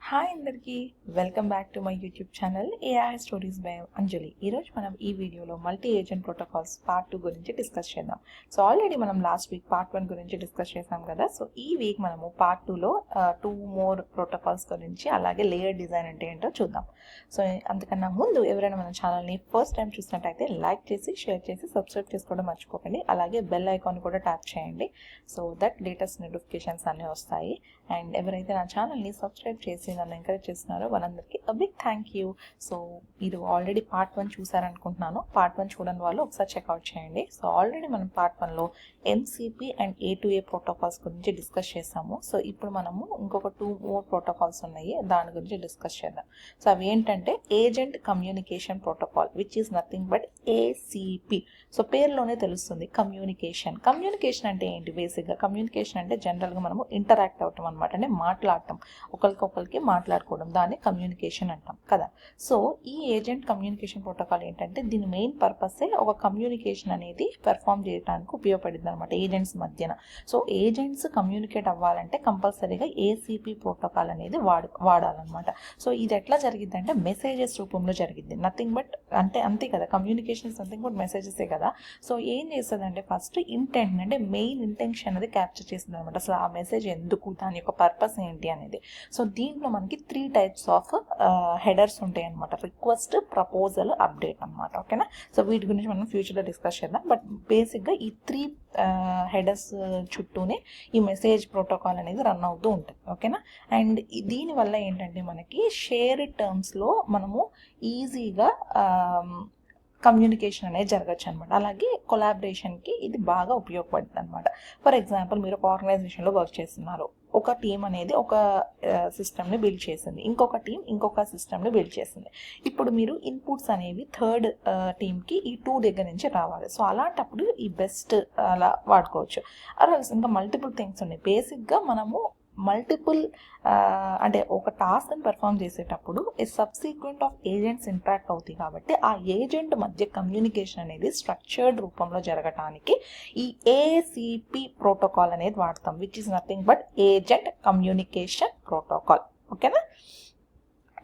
Hi అందరికీ welcome back to my YouTube channel AI stories by Anjali. ఈరోజు మనం ఈ వీడియోలో మల్టీ ఏజెంట్ ప్రోటోకాల్స్ పార్ట్ 2 గురించి డిస్కస్ చేద్దాం. సో ఆల్రెడీ మనం లాస్ట్ వీక్ పార్ట్ 1 గురించి డిస్కస్ చేసాం కదా. సో ఈ వీక్ మనము పార్ట్ 2లో 2 మోర్ ప్రోటోకాల్స్ గురించి అలాగే లేయర్ డిజైన్ అంటే ఏంటో చూద్దాం. సో అంతకన్నా ముందు ఎవరైనా మన ఛానల్ని ఫస్ట్ టైం చూసినట్టయితే లైక్ చేసి షేర్ చేసి సబ్స్క్రైబ్ చేసుకోవడం మర్చిపోకండి. అలాగే బెల్ ఐకాన్ కూడా ట్యాప్ చేయండి సో దట్ లేటెస్ట్ నోటిఫికేషన్స్ అన్నీ వస్తాయి. అండ్ ఎవరైతే నా ఛానల్ని సబ్స్క్రైబ్ చేసి నన్ను ఎంకరేజ్ చేస్తున్నారో వాళ్ళందరికీ బిగ్ థ్యాంక్ యూ. సో మీరు ఆల్రెడీ పార్ట్ 1 చూసారనుకుంటున్నాను. పార్ట్ 1 చూడని వాళ్ళు ఒకసారి చెక్అవుట్ చేయండి. సో ఆల్రెడీ మనం పార్ట్ 1లో ఎంసిపి అండ్ A2A ప్రోటోకాల్స్ గురించి డిస్కస్ చేసాము. సో ఇప్పుడు మనము ఇంకొక 2 మోర్ ప్రోటోకాల్స్ ఉన్నాయి, దాని గురించి డిస్కస్ చేద్దాం. సో అవి ఏంటంటే agent communication protocol which is nothing but ఏసిపి. So పేరులోనే తెలుస్తుంది కమ్యూనికేషన్. కమ్యూనికేషన్ అంటే ఏంటి? బేసిక్గా కమ్యూనికేషన్ అంటే జనరల్గా మనము ఇంటరాక్ట్ అవటం అనమాట, అంటే మాట్లాడటం, ఒకరికి మాట్లాడుకోవడం, దాన్ని కమ్యూనికేషన్ అంటాం కదా. సో ఈ ఏజెంట్ కమ్యూనికేషన్ ప్రోటోకాల్ ఏంటంటే దీని మెయిన్ పర్పసే ఒక కమ్యూనికేషన్ అనేది పెర్ఫామ్ చేయడానికి ఉపయోగపడింది అనమాట ఏజెంట్స్ మధ్యన. సో ఏజెంట్స్ కమ్యూనికేట్ అవ్వాలంటే కంపల్సరీగా ఏసిపి ప్రోటోకాల్ అనేది వాడాలన్నమాట. సో ఇది ఎట్లా జరిగింది అంటే మెసేజెస్ రూపంలో జరిగింది. నథింగ్ బట్ అంటే అంతే కదా, కమ్యూనికేషన్ ఇస్ నథింగ్ బట్ మెసేజెసే కదా. సో ఏం చేస్తుంది అంటే ఫస్ట్ ఇంటెంట్ అంటే మెయిన్ ఇంటెన్షన్ అనేది క్యాప్చర్ చేస్తుంది అనమాట. అసలు ఆ మెసేజ్ ఎందుకు, దాని యొక్క పర్పస్ ఏంటి అనేది. సో దీంట్లో మనకి 3 టైప్స్ ఆఫ్ హెడర్స్ ఉంటాయి అనమాట. రిక్వెస్ట్, ప్రపోజల్, అప్డేట్ అనమాట. ఓకేనా. సో వీటి గురించి మనం ఫ్యూచర్లో డిస్కస్ చేద్దాం. బట్ బేసిక్గా ఈ 3 హెడర్స్ చుట్టూనే ఈ మెసేజ్ ప్రోటోకాల్ అనేది రన్ అవుతూ ఉంటుంది. ఓకేనా. అండ్ దీనివల్ల ఏంటంటే మనకి షేర్ టర్మ్స్లో మనము ఈజీగా కమ్యూనికేషన్ అనేది జరగచ్చు అనమాట. అలాగే కొలాబరేషన్కి ఇది బాగా ఉపయోగపడుతుంది అనమాట. ఫర్ ఎగ్జాంపుల్ మీరు ఒక ఆర్గనైజేషన్లో వర్క్ చేస్తున్నారు. ఒక టీం అనేది ఒక సిస్టమ్ని బిల్డ్ చేసింది, ఇంకొక టీం ఇంకొక సిస్టమ్ని బిల్డ్ చేసింది. ఇప్పుడు మీరు ఇన్పుట్స్ అనేవి థర్డ్ టీమ్కి ఈ 2 దగ్గర నుంచి రావాలి. సో అలాంటప్పుడు ఈ బెస్ట్ అలా వాడుకోవచ్చు. అలా ఇంకా మల్టిపుల్ థింగ్స్ ఉన్నాయి. బేసిక్గా మనము మల్టిపుల్ అంటే ఒక టాస్క్ని పెర్ఫామ్ చేసేటప్పుడు సబ్సీక్వెంట్ ఆఫ్ ఏజెంట్స్ ఇంటరాక్ట్ అవుతాయి కాబట్టి ఆ ఏజెంట్ మధ్య కమ్యూనికేషన్ అనేది స్ట్రక్చర్డ్ రూపంలో జరగటానికి ఈ ఏసిపి ప్రోటోకాల్ అనేది వాడతాం, which is nothing but agent communication protocol. ఓకేనా.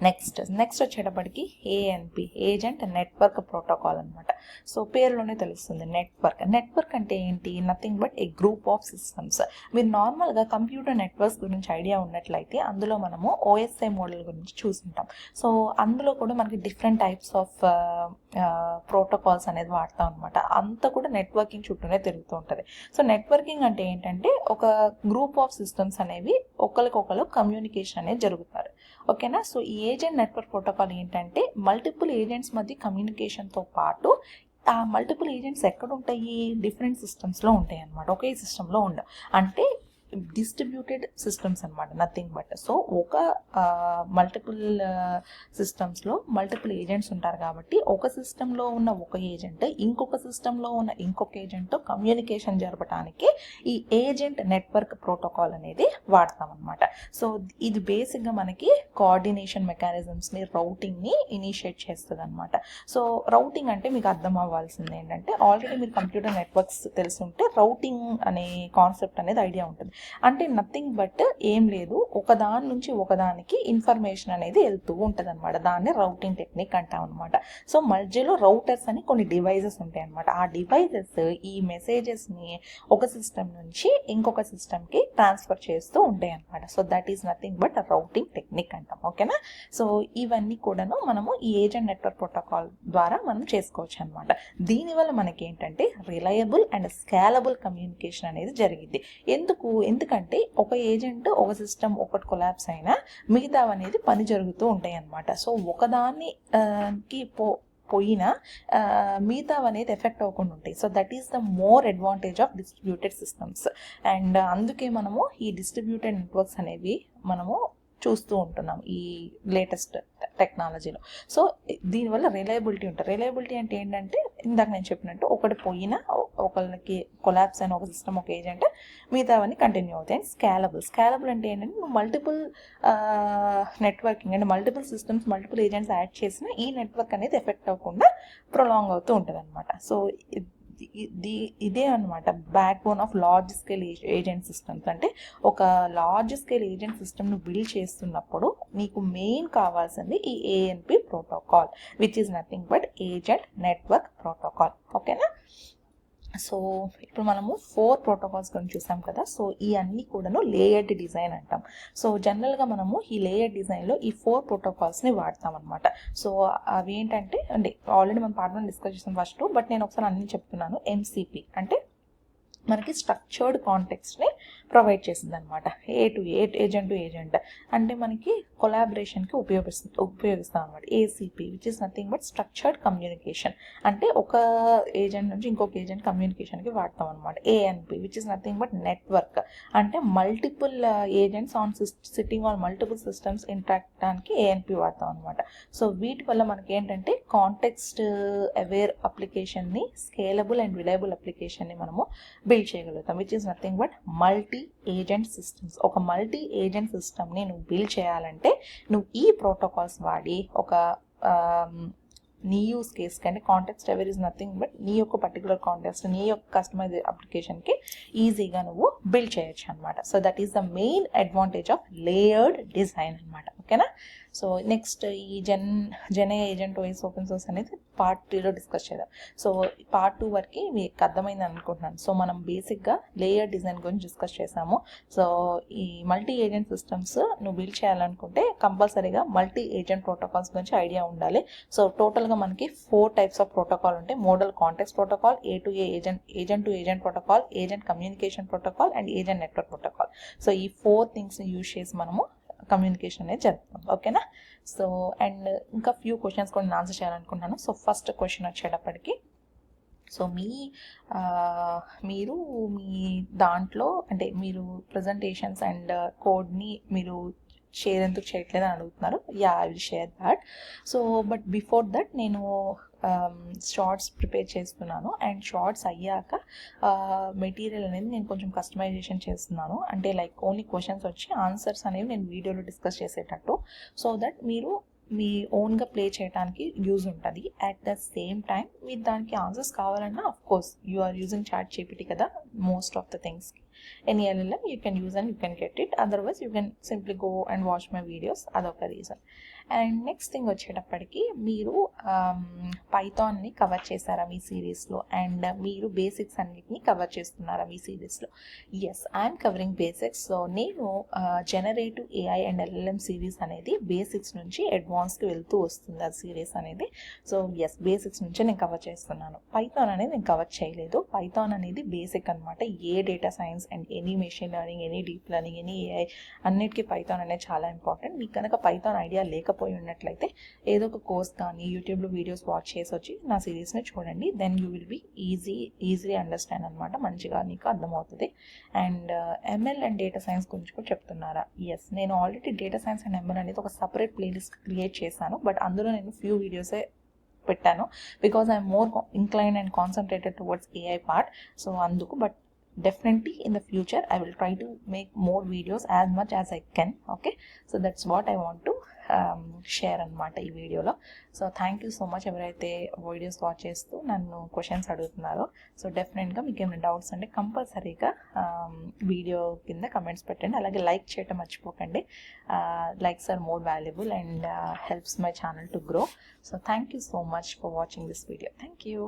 నెక్స్ట్ వచ్చేటప్పటికి ఏఎన్పి, ఏజెంట్ నెట్వర్క్ ప్రోటోకాల్ అనమాట. సో పేరులోనే తెలుస్తుంది నెట్వర్క్ అంటే ఏంటి? Nothing but A group of systems. మీరు నార్మల్గా కంప్యూటర్ నెట్వర్క్స్ గురించి ఐడియా ఉన్నట్లయితే అందులో మనము ఓఎస్ఐ మోడల్ గురించి చూసుంటాం. సో అందులో కూడా మనకి డిఫరెంట్ టైప్స్ ఆఫ్ ప్రోటోకాల్స్ అనేది వాడతాం అనమాట. అంతా కూడా నెట్వర్కింగ్ చుట్టూనే తిరుగుతూ ఉంటుంది. సో నెట్వర్కింగ్ అంటే ఏంటంటే ఒక గ్రూప్ ఆఫ్ సిస్టమ్స్ అనేవి ఒకరికొకరు కమ్యూనికేషన్ అనేది జరుగుతారు. ఓకేనా. సో ఈ ఏజెంట్ నెట్వర్క్ ప్రోటోకాల్ ఏంటంటే మల్టిపుల్ ఏజెంట్స్ మధ్య కమ్యూనికేషన్తో పాటు ఆ మల్టిపుల్ ఏజెంట్స్ ఎక్కడ ఉంటాయి? డిఫరెంట్ సిస్టమ్స్లో ఉంటాయి అన్నమాట. ఒకే సిస్టంలో ఉండవు, అంటే డిస్ట్రిబ్యూటెడ్ సిస్టమ్స్ అనమాట. నథింగ్ బట్ సో ఒక మల్టిపుల్ సిస్టమ్స్లో మల్టిపుల్ ఏజెంట్స్ ఉంటారు కాబట్టి ఒక సిస్టంలో ఉన్న ఒక ఏజెంట్ ఇంకొక సిస్టంలో ఉన్న ఇంకొక ఏజెంట్తో కమ్యూనికేషన్ జరపడానికి ఈ ఏజెంట్ నెట్వర్క్ ప్రోటోకాల్ అనేది వాడతాం అనమాట. సో ఇది బేసిక్గా మనకి కోఆర్డినేషన్ మెకానిజమ్స్ని, రౌటింగ్ని ఇనిషియేట్ చేస్తుంది అనమాట. సో రౌటింగ్ అంటే మీకు అర్థం అవ్వాల్సింది ఏంటంటే ఆల్రెడీ మీరు కంప్యూటర్ నెట్వర్క్స్ తెలుసుంటే రౌటింగ్ అనే కాన్సెప్ట్ అనేది ఐడియా ఉంటుంది. అంటే నథింగ్ బట్ ఏం లేదు, ఒకదాని నుంచి ఒకదానికి ఇన్ఫర్మేషన్ అనేది వెళ్తూ ఉంటుంది అనమాట. దాన్ని రౌటింగ్ టెక్నిక్ అంటాం అనమాట. సో మధ్యలో రౌటర్స్ అని కొన్ని డివైజెస్ ఉంటాయి అనమాట. ఆ డివైజెస్ ఈ మెసేజెస్ని ఒక సిస్టమ్ నుంచి ఇంకొక సిస్టమ్కి ట్రాన్స్ఫర్ చేస్తూ ఉంటాయి అనమాట. So that is nothing but routing technique అంటాం. ఓకేనా. సో ఇవన్నీ కూడాను మనము ఈ ఏజెంట్ నెట్వర్క్ ప్రోటోకాల్ ద్వారా మనం చేసుకోవచ్చు అనమాట. దీనివల్ల మనకి ఏంటంటే రిలయబుల్ అండ్ స్కేలబుల్ కమ్యూనికేషన్ అనేది జరిగింది. ఎందుకంటే ఒక ఏజెంట్ ఒక సిస్టమ్ ఒకటి కొలాప్స్ అయినా మిగతా అనేది పని జరుగుతూ ఉంటాయి అన్నమాట. సో ఒకదానికి పోయినా మిగతా అనేది ఎఫెక్ట్ అవ్వకుండా ఉంటాయి. So that is the more advantage of distributed systems. And అందుకే మనము ఈ డిస్ట్రిబ్యూటెడ్ నెట్వర్క్స్ అనేవి మనము చూస్తూ ఉంటున్నాం ఈ లేటెస్ట్ టెక్నాలజీలో. సో దీనివల్ల రిలయబిలిటీ ఉంటుంది. రిలయబిలిటీ అంటే ఏంటంటే ఇందాక నేను చెప్పినట్టు ఒకటి పోయినా ఒకరికి కొలాప్స్ అయిన ఒక సిస్టమ్ ఒక ఏజెంట్ మిగతావన్నీ కంటిన్యూ అవుతాయి. అండ్ స్కేలబుల్ అంటే ఏంటంటే నువ్వు మల్టిపుల్ నెట్వర్కింగ్ అంటే multiple systems multiple agents add చేసిన ఈ నెట్వర్క్ అనేది ఎఫెక్ట్ అవ్వకుండా ప్రొలాంగ్ అవుతూ ఉంటుంది అనమాట. సో ఇదే అనమాట backbone of large scale agent systems. అంటే ఒక లార్జ్ స్కేల్ ఏజెంట్ సిస్టమ్ను బిల్డ్ చేస్తున్నప్పుడు నీకు మెయిన్ కావాల్సింది ఈ ANP protocol, which is nothing but agent network protocol. ఓకేనా? సో ఇప్పుడు మనము 4 ప్రోటోకాల్స్ గురించి చూసాం కదా. సో ఈ అన్నీ కూడాను లేయర్డ్ డిజైన్ అంటాం. సో జనరల్గా మనము ఈ లేయర్డ్ డిజైన్లో ఈ 4 ప్రోటోకాల్స్ని వాడతాం అనమాట. సో అవి ఏంటంటే అంటే ఆల్రెడీ మనం పార్ట్ 1 డిస్కస్ చేసాం ఫస్ట్, బట్ నేను ఒకసారి అన్ని చెప్తున్నాను. ఎంసిపి అంటే మనకి స్ట్రక్చర్డ్ కాంటెక్స్ట్ని ప్రొవైడ్ చేసింది అనమాట. ఏజెంట్ టు ఏజెంట్ అంటే మనకి కొలాబరేషన్కి ఉపయోగిస్తాం అనమాట. ACP which is nothing but structured communication అంటే ఒక ఏజెంట్ నుంచి ఇంకొక ఏజెంట్ కమ్యూనికేషన్కి వాడతాం అనమాట. ANP which is nothing but network అంటే multiple agents sitting on multiple systems interact అవడానికి ఏఎన్పి వాడతాం అనమాట. సో వీటి వల్ల మనకి ఏంటంటే కాంటెక్స్ట్ అవేర్ అప్లికేషన్ని, స్కేలబుల్ అండ్ రిలయబుల్ అప్లికేషన్ని మనము బిల్డ్ చేయగలుగుతాం. Which is nothing but multi agent systems. ఒక మల్టీ ఏజెంట్ సిస్టమ్ని నువ్వు బిల్డ్ చేయాలంటే నువ్వు ఈ ప్రోటోకాల్స్ వాడి ఒక నీ యూస్ కేస్కి అంటే context aware is nothing but నీ యొక్క పర్టికులర్ కాంటెక్స్ట్, నీ యొక్క కస్టమైజ్ అప్లికేషన్కి ఈజీగా నువ్వు బిల్డ్ చేయొచ్చు అనమాట. So that is the main advantage of layered design అనమాట. ఓకేనా? సో నెక్స్ట్ ఈ జెన్ ఏజెంట్ ఓఎస్ ఓపెన్ సోర్స్ అనేది పార్ట్ 3లో డిస్కస్ చేద్దాం. సో పార్ట్ 2 వరకు మీకు అర్థమైంది అనుకుంటున్నాను. సో మనం బేసిక్గా లేయర్ డిజైన్ గురించి డిస్కస్ చేసాము. సో ఈ మల్టీ ఏజెంట్ సిస్టమ్స్ నువ్వు బిల్డ్ చేయాలనుకుంటే కంపల్సరీగా మల్టీ ఏజెంట్ ప్రోటోకాల్స్ గురించి ఐడియా ఉండాలి. సో టోటల్గా మనకి 4 టైప్స్ ఆఫ్ ప్రోటోకాల్ ఉంటాయి. Model context protocol, A to A agent to agent protocol, agent communication protocol and agent network protocol. So ఈ 4 థింగ్స్ని యూజ్ చేసి మనము కమ్యూనికేషన్ అనేది జరుగుతుంది. ఓకేనా? సో అండ్ ఇంకా ఫ్యూ క్వశ్చన్స్ కూడా నేను ఆన్సర్ చేయాలనుకుంటున్నాను. సో ఫస్ట్ క్వశ్చన్ వచ్చేటప్పటికి, సో మీరు మీ దాంట్లో అంటే మీరు ప్రజెంటేషన్స్ అండ్ కోడ్ని మీరు షేర్ ఎందుకు చేయట్లేదు అని అడుగుతున్నారు. Yeah, I will share that. So but before that నేను షార్ట్స్ ప్రిపేర్ చేస్తున్నాను అండ్ షార్ట్స్ అయ్యాక మెటీరియల్ అనేది నేను కొంచెం కస్టమైజేషన్ చేస్తున్నాను. అంటే లైక్ ఓన్లీ క్వశ్చన్స్ వచ్చి ఆన్సర్స్ అనేవి నేను వీడియోలో డిస్కస్ చేసేటట్టు, సో దట్ మీరు మీ ఓన్గా ప్లే చేయడానికి యూజ్ ఉంటుంది. అట్ ద సేమ్ టైం మీరు దానికి ఆన్సర్స్ కావాలన్నా of course you are using ChatGPT కదా మోస్ట్ ఆఫ్ ద థింగ్స్కి. Any LLM you can use and you can get it. Otherwise you can simply go and watch my videos. అదొక reason. And next thing వచ్చేటప్పటికి మీరు పైథాన్ని cover చేశారా మీ సిరీస్లో, and మీరు basics అన్నిటిని cover చేస్తున్నారా మీ సిరీస్లో? Yes, I'm covering basics. So నేను generative AI and LLM series అనేది బేసిక్స్ నుంచి అడ్వాన్స్కి వెళ్తూ వస్తుంది ఆ సిరీస్ అనేది. సో ఎస్, బేసిక్స్ నుంచి నేను కవర్ చేస్తున్నాను. పైథాన్ అనేది నేను కవర్ చేయలేదు. పైథాన్ అనేది బేసిక్ అనమాట. ఏ data science and any machine learning, any deep learning, any AI అన్నిటికీ పైథాన్ అనేది చాలా ఇంపార్టెంట్. మీకు కనుక పైథాన్ ఐడియా లేకపోయి ఉన్నట్లయితే ఏదో ఒక కోర్స్ కానీ యూట్యూబ్లో వీడియోస్ వాచ్ చేసి వచ్చి నా సిరీస్ని చూడండి. Then you will be easily understand అనమాట. మంచిగా నీకు అర్థమవుతుంది. And ML and data science గురించి కూడా చెప్తున్నారా? ఎస్, నేను already data science and ML అనేది ఒక సపరేట్ ప్లేలిస్ట్ క్రియేట్ చేశాను. బట్ అందులో నేను ఫ్యూ వీడియోసే పెట్టాను because I'm more inclined and concentrated towards AI part. So అందుకు. But definitely in the future I will try to make more videos as much as I can. Okay, so that's what I want to share అనమాట ఈ వీడియోలో. So thank you so much ఎవరైతే videos watch చేస్తూ నన్ను questions అడుగుతున్నారో. So డెఫినెట్గా మీకు ఏమైనా doubts అంటే కంపల్సరీగా వీడియో కింద కమెంట్స్ పెట్టండి. అలాగే లైక్ చేయటం మర్చిపోకండి. Likes are more valuable and helps my channel to grow. So thank you so much for watching this video. Thank you.